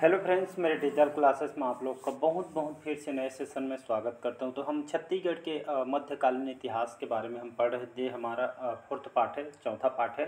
Hello friends, मेरे digital classes में आप लोग का बहुत फिर से नए सेशन में स्वागत करता हूं। तो हम छत्तीसगढ़ के मध्यकालीन इतिहास के बारे में हम पढ़ रहे थे। हमारा फोर्थ पार्ट है, चौथा पार्ट है।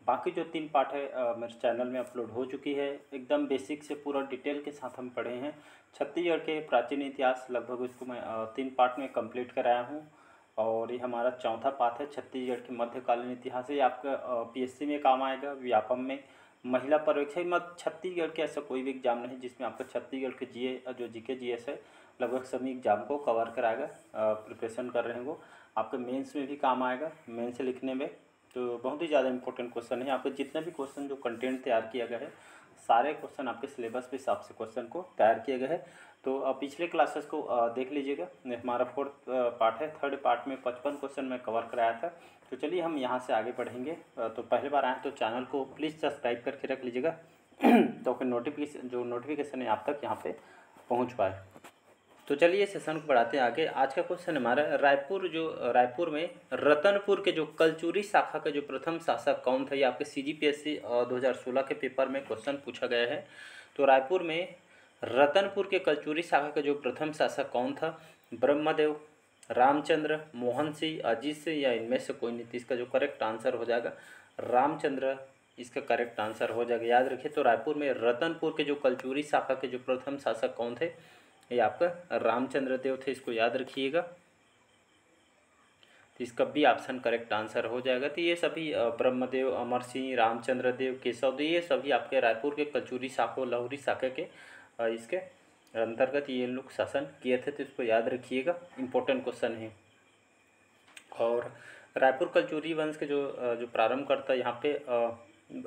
बाकी जो 3 पार्ट है मेरे चैनल में अपलोड हो चुकी है। एकदम बेसिक से पूरा डिटेल के साथ हम पढ़े हैं छत्तीसगढ़ के प्राचीन इतिहास। लगभग इसको मैं 3 पार्ट में कंप्लीट कराया हूँ और ये हमारा चौथा पार्ट है छत्तीसगढ़ के मध्यकालीन इतिहास। ये आपका पीएससी में काम आएगा, व्यापम में, महिला पर्यवेक्षक मत। छत्तीसगढ़ के ऐसा कोई भी एग्जाम नहीं जिसमें आपका छत्तीसगढ़ के जो जीके जीएस है लगभग सभी एग्जाम को कवर कराएगा। प्रिपरेशन कर रहे हैं वो आपके मेंस में भी काम आएगा, मेंस लिखने में। तो बहुत ही ज़्यादा इंपॉर्टेंट क्वेश्चन है। आपके जितने भी क्वेश्चन जो कंटेंट तैयार किया गया है सारे क्वेश्चन आपके सिलेबस के हिसाब से क्वेश्चन को तैयार किया गया है। तो पिछले क्लासेस को देख लीजिएगा। हमारा फोर्थ पार्ट है। थर्ड पार्ट में 55 क्वेश्चन मैं कवर कराया था। तो चलिए हम यहाँ से आगे बढ़ेंगे। तो पहली बार आए तो चैनल को प्लीज़ सब्सक्राइब करके रख लीजिएगा तो फिर नोटिफिकेशन है आप तक यहाँ पे पहुँच पाए। तो चलिए सेशन को बढ़ाते हैं आगे। आज का क्वेश्चन हमारा रायपुर में रतनपुर के जो कलचुरी शाखा के जो प्रथम शासक कौन था। ये आपके CGPSC 2016 के पेपर में क्वेश्चन पूछा गया है। तो रायपुर में रतनपुर के कलचुरी शाखा का जो प्रथम शासक कौन था? ब्रह्मदेव, रामचंद्र, मोहन सिंह, अजीत सिंह या इनमें से कोई नहीं। इसका जो करेक्ट आंसर हो जाएगा रामचंद्र, इसका करेक्ट आंसर हो जाएगा। याद रखिए। तो रायपुर में रतनपुर के जो कलचुरी शाखा के जो प्रथम शासक कौन थे? ये आपका रामचंद्र देव थे। इसको याद रखिएगा। तो इसका भी ऑप्शन करेक्ट आंसर हो जाएगा। तो ये सभी ब्रह्मदेव, अमर सिंह, रामचंद्र देव, केशव देव, ये सभी आपके रायपुर के कलचुरी शाखा, लहुरी शाखा के इसके अंतर्गत ये लोग शासन किए थे। तो इसको याद रखिएगा, इम्पोर्टेंट क्वेश्चन है। और रायपुर कलचुरी वंश के जो प्रारंभ करता यहाँ पे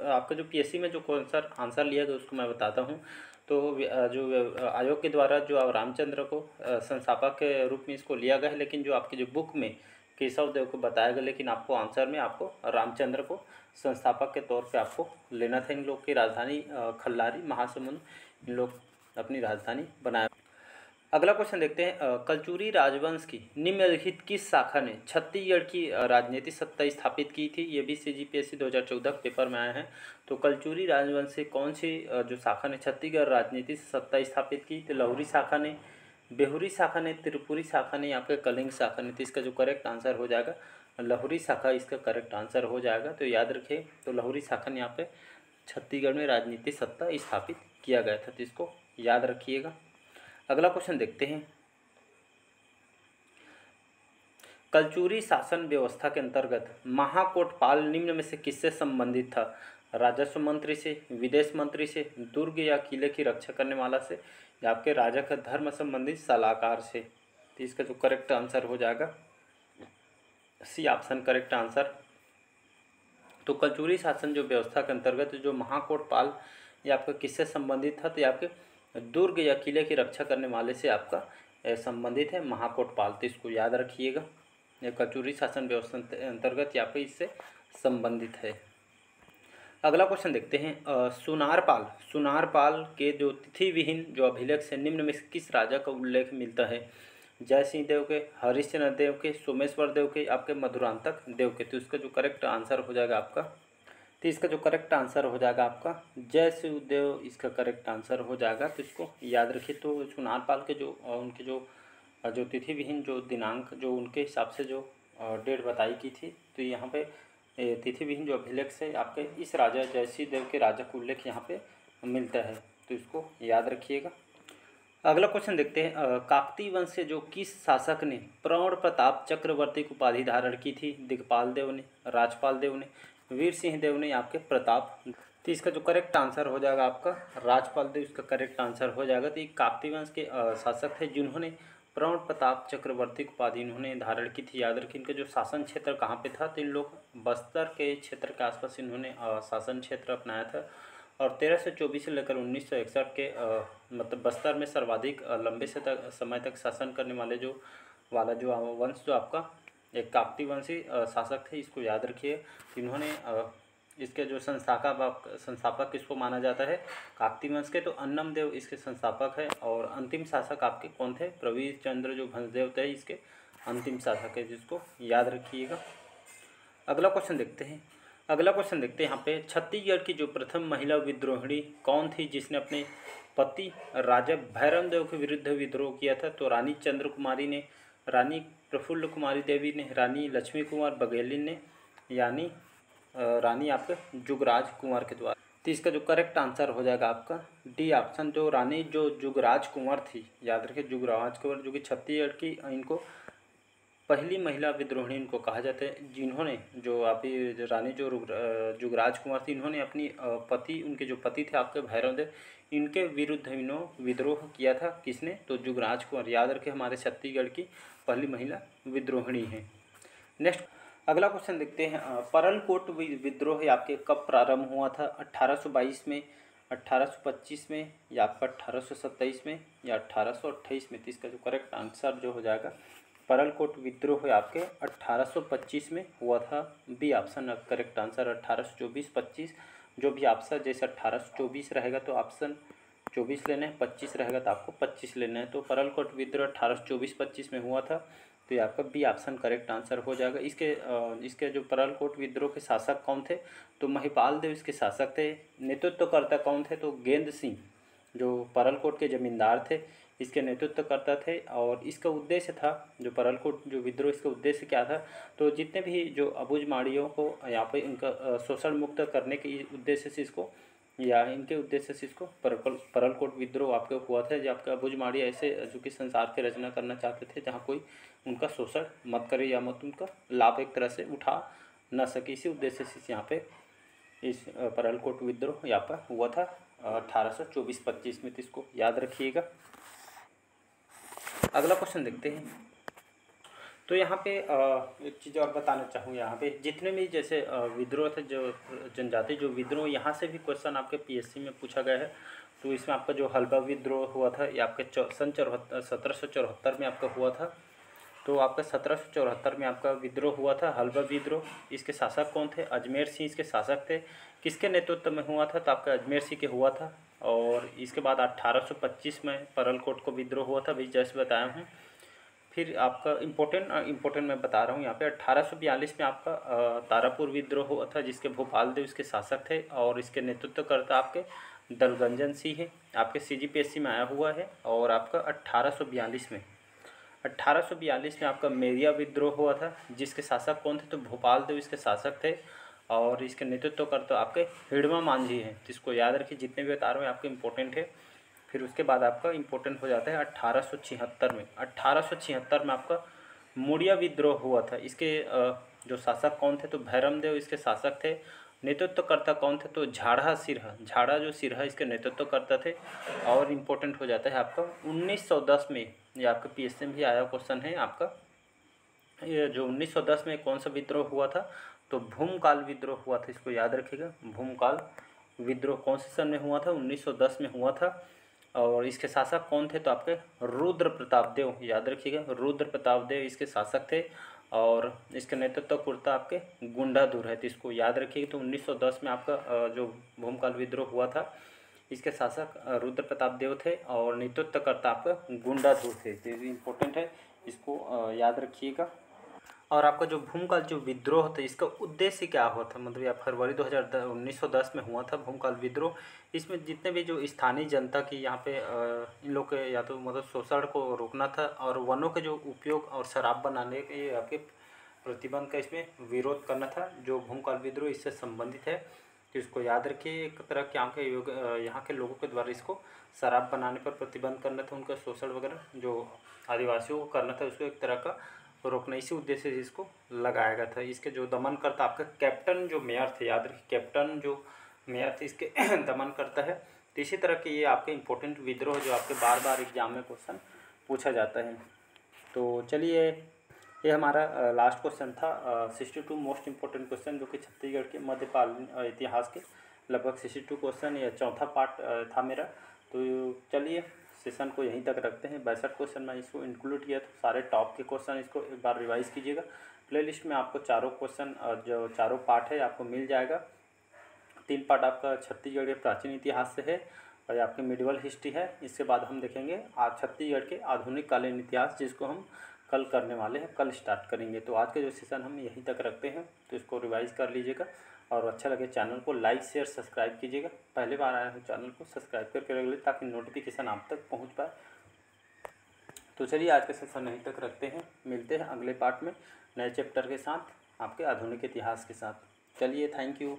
आपका जो पीएससी में जो क्वेश्चन आंसर लिया गया उसको मैं बताता हूँ। तो जो आयोग के द्वारा जो अब रामचंद्र को संस्थापक के रूप में इसको लिया गया है, लेकिन जो आपकी जो बुक में केशव देव को बताया गया, लेकिन आपको आंसर में आपको रामचंद्र को संस्थापक के तौर पे आपको लेना था। इन लोग की राजधानी खल्लारी, महासमुंद, इन लोग अपनी राजधानी बनाया। अगला क्वेश्चन देखते हैं। कलचुरी राजवंश की निम्नलिखित किस शाखा ने छत्तीसगढ़ की राजनीतिक सत्ता स्थापित की थी? ये भी CGPSC 2014 पेपर में आए हैं। तो कलचुरी राजवंश से कौन सी जो शाखा ने छत्तीसगढ़ राजनीतिक सत्ता स्थापित की? तो लहुरी शाखा ने, बेहुरी शाखा ने, त्रिपुरी शाखा ने, आपके कलिंग शाखा ने। तो इसका जो करेक्ट आंसर हो जाएगा लहुरी शाखा, इसका करेक्ट आंसर हो जाएगा। तो याद रखिए। तो लहुरी शाखा ने यहाँ पे छत्तीसगढ़ में राजनीतिक सत्ता स्थापित किया गया था। तो इसको याद रखिएगा। अगला क्वेश्चन देखते हैं। कलचुरी शासन व्यवस्था के अंतर्गत महाकोटपाल निम्न में से किससे संबंधित था? राजस्व मंत्री से, विदेश मंत्री से, दुर्ग या किले की रक्षा करने वाला से, या आपके राजा का धर्म संबंधित सलाहकार से? तो इसका जो करेक्ट आंसर हो जाएगा सी ऑप्शन करेक्ट आंसर। तो कलचुरी शासन जो व्यवस्था के अंतर्गत जो महाकोटपाल ये आपका किससे संबंधित था? तो ये आपके दुर्ग या किले की रक्षा करने वाले से आपका संबंधित है महाकोटपाल। तो इसको याद रखिएगा। यह कलचुरी शासन व्यवस्था अंतर्गत यहाँ पे इससे संबंधित है। अगला क्वेश्चन देखते हैं। सुनारपाल के जो तिथि विहीन जो अभिलेख से निम्न में किस राजा का उल्लेख मिलता है? जय सिंह देव के, हरिश्चंद्र देव के, सोमेश्वर देव के, आपके मधुरांतक देव के। तो इसका जो करेक्ट आंसर हो जाएगा आपका, तो इसका जो करेक्ट आंसर हो जाएगा आपका जय सिंह देव, इसका करेक्ट आंसर हो जाएगा। तो इसको याद रखिए। तो सुनारपाल के जो उनके जो तिथि विहीन जो दिनांक जो उनके हिसाब से जो डेट बताई की थी, तो यहाँ पे तिथि विहीन जो अभिलेख से आपके इस राजा जयसिंह देव के राजा का उल्लेख यहाँ पे मिलता है। तो इसको याद रखिएगा। अगला क्वेश्चन देखते हैं। काकतीय वंश से जो किस शासक ने प्रौढ़ प्रताप चक्रवर्ती की उपाधि धारण की थी? दिगपाल देव ने, राजपाल देव ने, वीर सिंह देव ने, आपके प्रताप। तो इसका जो करेक्ट आंसर हो जाएगा आपका राजपाल देव, इसका करेक्ट आंसर हो जाएगा। तो ये काकतीय वंश के शासक थे जिन्होंने प्रौढ़ प्रताप चक्रवर्ती की उपाधि इन्होंने धारण की थी। याद रखिए। इनका जो शासन क्षेत्र कहाँ पे था? तो इन लोग बस्तर के क्षेत्र के आसपास इन्होंने शासन क्षेत्र अपनाया था। और 1324 से लेकर 1961 के मतलब बस्तर में सर्वाधिक लंबे समय तक शासन करने वाले जो वंश जो आपका एक काकतीय वंशी शासक थे। इसको याद रखिए। इन्होंने इसके जो संस्थापक किसको माना जाता है? काकतीय वंश के। तो अन्नम देव इसके संस्थापक है। और अंतिम शासक आपके कौन थे? प्रवीर चंद्र जो भंसदेव थे इसके अंतिम शासक है, जिसको याद रखिएगा। अगला क्वेश्चन देखते हैं। अगला क्वेश्चन देखते हैं यहाँ पे, छत्तीसगढ़ की जो प्रथम महिला विद्रोहिणी कौन थी जिसने अपने पति राजा भैरम देव के विरुद्ध विद्रोह किया था? तो रानी चंद्र कुमारी ने, रानी प्रफुल्ल कुमारी देवी ने, रानी लक्ष्मी कुमार बघेली ने, यानी रानी आपके जुगराज कुंवर के द्वारा। तो इसका जो करेक्ट आंसर हो जाएगा आपका डी ऑप्शन, जो रानी जो जुगराज कुंवर थी, याद रखिए जुगराज कुंवर, जो कि छत्तीसगढ़ की इनको पहली महिला विद्रोहिणी इनको कहा जाता है, जिन्होंने जो अभी रानी जो जुगराज कुंवर थी, इन्होंने अपनी पति, उनके जो पति थे आपके भैरव देव, इनके विरुद्ध इन्होंने विद्रोह किया था। किसने? तो जुगराज कुंवर। याद रखें हमारे छत्तीसगढ़ की पहली महिला विद्रोहिणी है। नेक्स्ट अगला क्वेश्चन देखते हैं, परलकोट विद्रोह आपके कब प्रारंभ हुआ था? 1822 में, 1825 में, या आपका 1827 में, या 1828 में? तो इसका जो करेक्ट आंसर जो हो जाएगा, परलकोट विद्रोह आपके 1825 में हुआ था। B option correct answer. 1824-25 जो भी ऑप्शन, जैसे 1824 रहेगा तो ऑप्शन 24 लेना है, 25 रहेगा तो आपको 25 लेना है। तो परलकोट विद्रोह 1824-25 में हुआ था, तो ये आपका बी ऑप्शन करेक्ट आंसर हो जाएगा। इसके जो परलकोट विद्रोह के शासक कौन थे? तो महिपाल देव इसके शासक थे। नेतृत्वकर्ता कौन थे? तो गेंद सिंह, जो परलकोट के जमींदार थे, इसके नेतृत्व करता थे। और इसका उद्देश्य था, जो परलकोट जो विद्रोह, इसका उद्देश्य क्या था? तो जितने भी जो अबुझमाड़ियों को यहाँ पे इनका शोषण मुक्त करने के उद्देश्य से इसको, या इनके उद्देश्य से इसको परलकोट विद्रोह आपके हुआ था। जो आपका अबुझमाड़ी ऐसे जो कि संसार की रचना करना चाहते थे जहाँ कोई उनका शोषण मत करे या मत उनका लाभ एक तरह से उठा न सके, इसी उद्देश्य से यहाँ पे इस परलकोट विद्रोह यहाँ पर हुआ था 1824-25 में। तो इसको याद रखिएगा। अगला क्वेश्चन देखते हैं। तो यहाँ पे एक चीज़ और बताना चाहूँगा, यहाँ पे जितने भी जैसे विद्रोह थे, जो जनजाति जो विद्रोह, यहाँ से भी क्वेश्चन आपके पीएससी में पूछा गया है। तो इसमें आपका जो हल्बा विद्रोह हुआ था, ये आपके सन 1774 में आपका हुआ था। तो आपका 1774 में आपका विद्रोह हुआ था, हल्बा विद्रोह। इसके शासक कौन थे? अजमेर सिंह इसके शासक थे। किसके नेतृत्व में हुआ था? तो आपका अजमेर सिंह के हुआ था। और इसके बाद 1825 में परलकोट को विद्रोह हुआ था, भी जैसे बताया हूँ। फिर आपका इम्पोर्टेंट मैं बता रहा हूँ यहाँ पे, 1842 में आपका तारापुर विद्रोह हुआ था, जिसके भोपाल देव इसके शासक थे। और इसके नेतृत्वकर्ता आपके दलगंजन सिंह है, आपके CGPSC में आया हुआ है। और आपका 1842 में आपका मेरिया विद्रोह हुआ था, जिसके शासक कौन थे? तो भोपाल देव इसके शासक थे। और इसके नेतृत्वकर्ता आपके हिड़मा मांझी हैं। तो इसको याद रखिए, जितने भी बता रहे हैं आपके इम्पोर्टेंट है। फिर उसके बाद आपका इम्पोर्टेंट हो जाता है 1876 में। 1876 में आपका मुड़िया विद्रोह हुआ था। इसके जो शासक कौन थे? तो भैरम देव इसके शासक थे। नेतृत्वकर्ता कौन थे? तो झाड़ा सिरहा, झाड़ा जो सिरहा इसके नेतृत्वकर्ता थे। और इम्पोर्टेंट हो जाता है आपका 1910 में, ये आपका PSC में भी आया क्वेश्चन है आपका, ये जो 1910 में कौन सा विद्रोह हुआ था? तो भूमकाल विद्रोह हुआ था। इसको याद रखिएगा, भूमकाल विद्रोह कौन से सन में हुआ था? 1910 में हुआ था। और इसके शासक कौन थे? तो आपके रुद्र प्रताप देव, याद रखिएगा, रुद्र प्रताप देव इसके शासक थे। और इसके नेतृत्वकर्ता आपके गुंडाधुर है। तो इसको याद रखिएगा। तो 1910 में आपका जो भूमकाल विद्रोह हुआ था, इसके शासक रुद्र प्रताप देव थे और नेतृत्वकर्ता आपका गुंडाधुर थे। तो इम्पोर्टेंट है, इसको याद रखिएगा। और आपका जो भूमकाल जो विद्रोह था, इसका उद्देश्य क्या हुआ था? मतलब यह फरवरी 1910 में हुआ था भूमकाल विद्रोह। इसमें जितने भी जो स्थानीय जनता की यहाँ पे इन लोग के या तो मतलब शोषण को रोकना था, और वनों के जो उपयोग और शराब बनाने के आपके प्रतिबंध का इसमें विरोध करना था। जो भूमकाल विद्रोह इससे संबंधित है, तो इसको याद रखिए। एक तरह के यहाँ के लोगों के द्वारा इसको शराब बनाने पर प्रतिबंध करना था, उनका शोषण वगैरह जो आदिवासियों को करना था, उसको एक तरह का रोकना, इसी उद्देश्य से इसको लगाया गया था। इसके जो दमन करता आपका कैप्टन जो मेयर थे, याद रखिए, कैप्टन जो मेयर थे इसके दमन करता है। तो इसी तरह के ये आपके इम्पोर्टेंट विद्रोह जो आपके बार बार एग्जाम में क्वेश्चन पूछा जाता है। तो चलिए, ये हमारा लास्ट क्वेश्चन था 62 मोस्ट इम्पोर्टेंट क्वेश्चन, जो कि छत्तीसगढ़ के मध्यकालीन इतिहास के लगभग 62 क्वेश्चन, या चौथा पार्ट था मेरा। तो चलिए, सेशन को यहीं तक रखते हैं। 62 क्वेश्चन मैं इसको इंक्लूड किया, तो सारे टॉप के क्वेश्चन इसको एक बार रिवाइज कीजिएगा। प्लेलिस्ट में आपको चारों क्वेश्चन जो चारों पार्ट है आपको मिल जाएगा। 3 पार्ट आपका छत्तीसगढ़ के प्राचीन इतिहास से है, और आपकी मिडिवल हिस्ट्री है। इसके बाद हम देखेंगे आज छत्तीसगढ़ के आधुनिक कालीन इतिहास, जिसको हम कल करने वाले हैं, कल स्टार्ट करेंगे। तो आज का जो सेशन हम यहीं तक रखते हैं, तो इसको रिवाइज कर लीजिएगा। और अच्छा लगे चैनल को लाइक शेयर सब्सक्राइब कीजिएगा। पहली बार आया हूँ चैनल को सब्सक्राइब करके रख ले ताकि नोटिफिकेशन आप तक पहुँच पाए। तो चलिए आज का सेशन यहीं तक रखते हैं, मिलते हैं अगले पार्ट में नए चैप्टर के साथ, आपके आधुनिक इतिहास के साथ। चलिए, थैंक यू।